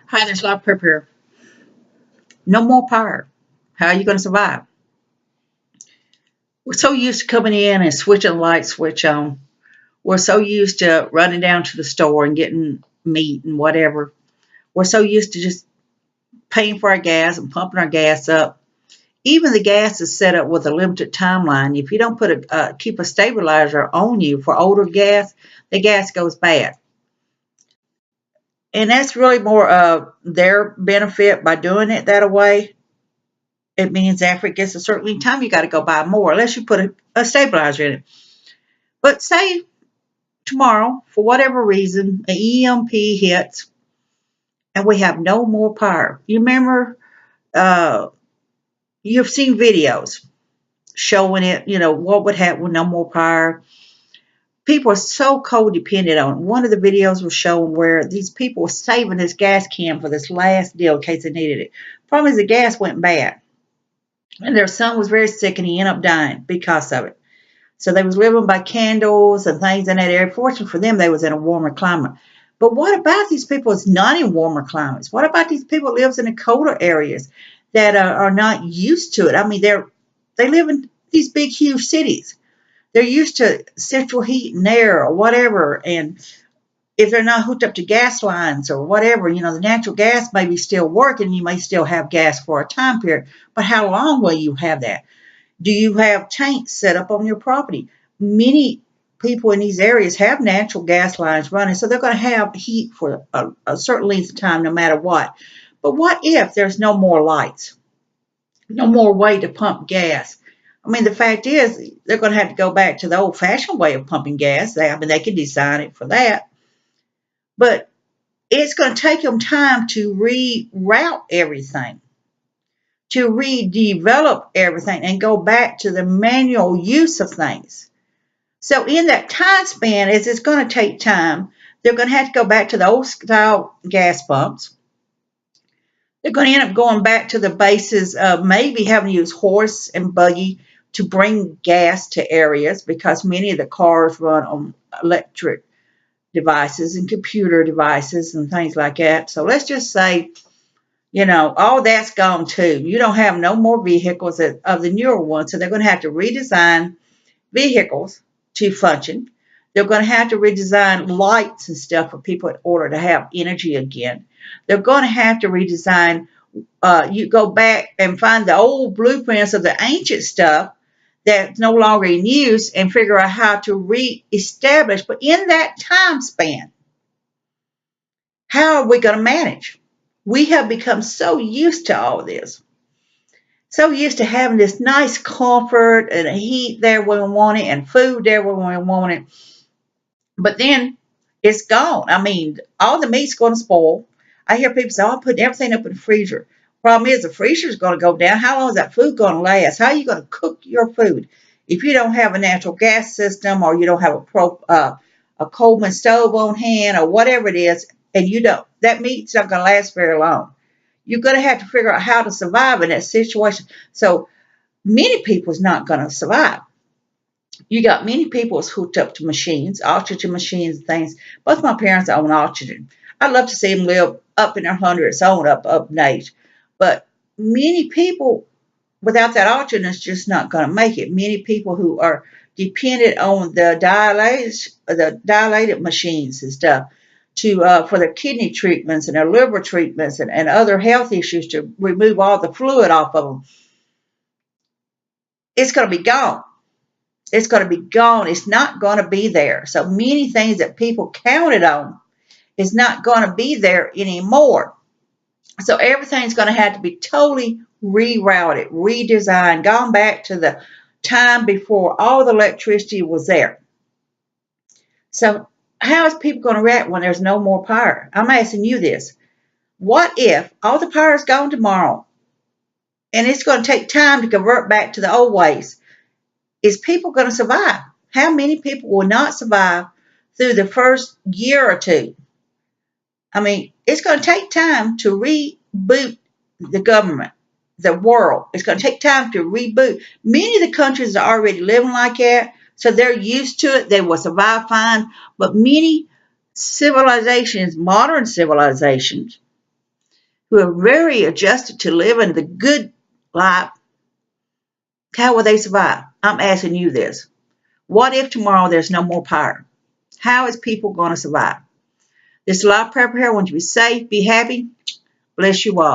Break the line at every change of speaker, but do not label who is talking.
Hi, there's a lot of prep here. No more power. How are you going to survive? We're so used to coming in and switching the light switch on. We're so used to running down to the store and getting meat and whatever. We're so used to just paying for our gas and pumping our gas up. Even the gas is set up with a limited timeline. If you don't keep a stabilizer on you for older gas, the gas goes bad. And that's really more of their benefit by doing it that way. It means after it gets a certain time, you got to go buy more, unless you put a stabilizer in it. But say tomorrow, for whatever reason, an EMP hits and we have no more power. You remember, uh, you've seen videos showing it, what would happen with no more power. People are so codependent on it. One of the videos was showing where these people were saving this gas can for this last deal in case they needed it. Problem is the gas went bad. And their son was very sick and he ended up dying because of it. So they was living by candles and things in that area. Fortunately for them, they was in a warmer climate. But what about these people that's not in warmer climates? What about these people that lives in the colder areas that are not used to it? I mean, they live in these big, huge cities. They're used to central heat and air or whatever. And if they're not hooked up to gas lines or whatever, the natural gas may be still working. You may still have gas for a time period. But how long will you have that? Do you have tanks set up on your property? Many people in these areas have natural gas lines running, so they're going to have heat for a certain length of time no matter what. But what if there's no more lights, no more way to pump gas? I mean, the fact is they're going to have to go back to the old-fashioned way of pumping gas. They can design it for that. But it's going to take them time to reroute everything, to redevelop everything and go back to the manual use of things. So in that time span, as it's going to take time, they're going to have to go back to the old style gas pumps. They're going to end up going back to the basis of maybe having to use horse and buggy to bring gas to areas because many of the cars run on electric devices and computer devices and things like that. So let's just say, all that's gone too. You don't have no more vehicles of the newer ones. So they're going to have to redesign vehicles to function. They're going to have to redesign lights and stuff for people in order to have energy again. They're going to have to redesign. You go back and find the old blueprints of the ancient stuff that's no longer in use and figure out how to reestablish. But in that time span, how are we going to manage? We have become so used to all this, so used to having this nice comfort and heat there when we want it and food there when we want it. But then it's gone. I mean, all the meat's going to spoil. I hear people say, "Oh, I'm putting everything up in the freezer." Problem is, the freezer's going to go down. How long is that food going to last? How are you going to cook your food if you don't have a natural gas system or you don't have a Coleman stove on hand or whatever it is, and you don't? That meat's not going to last very long. You're going to have to figure out how to survive in that situation. So many people's not going to survive. You got many people that's hooked up to machines, oxygen machines and things. Both my parents own oxygen. I'd love to see them live up in their hundreds, on up in age. But many people without that oxygen is just not going to make it. Many people who are dependent on the dilated machines and stuff for their kidney treatments and their liver treatments and other health issues to remove all the fluid off of them. It's going to be gone. It's going to be gone. It's not going to be there. So many things that people counted on is not going to be there anymore. So everything's going to have to be totally rerouted, redesigned, gone back to the time before all the electricity was there. So how is people going to react when there's no more power? I'm asking you this. What if all the power is gone tomorrow and it's going to take time to convert back to the old ways? Is people going to survive? How many people will not survive through the first year or two? I mean, it's going to take time to reboot the government, the world. It's going to take time to reboot. Many of the countries are already living like that, so they're used to it. They will survive fine. But many civilizations, modern civilizations, who are very adjusted to living the good life, how will they survive? I'm asking you this. What if tomorrow there's no more power? How is people going to survive? This is Life Prayer. I want you to be safe, be happy. Bless you all.